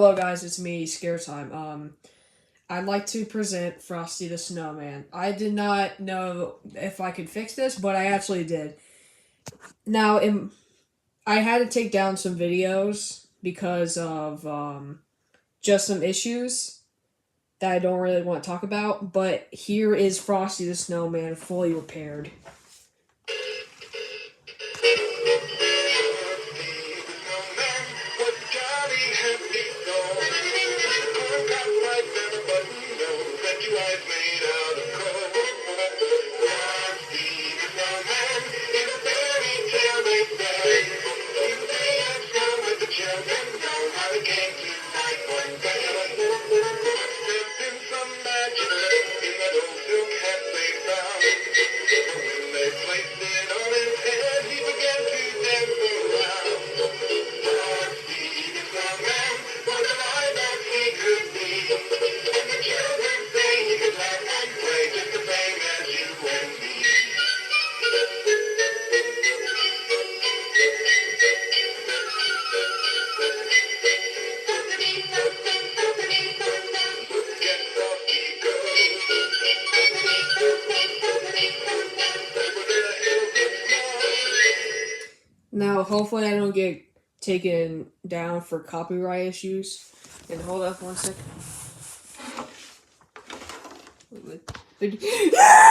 Hello guys, it's me, Scare Time. I'd like to present Frosty the Snowman. I did not know if I could fix this, but I actually did. Now, I had to take down some videos because of just some issues that I don't really want to talk about, but here is Frosty the Snowman fully repaired. Now, hopefully I don't get taken down for copyright issues. And hold up one second.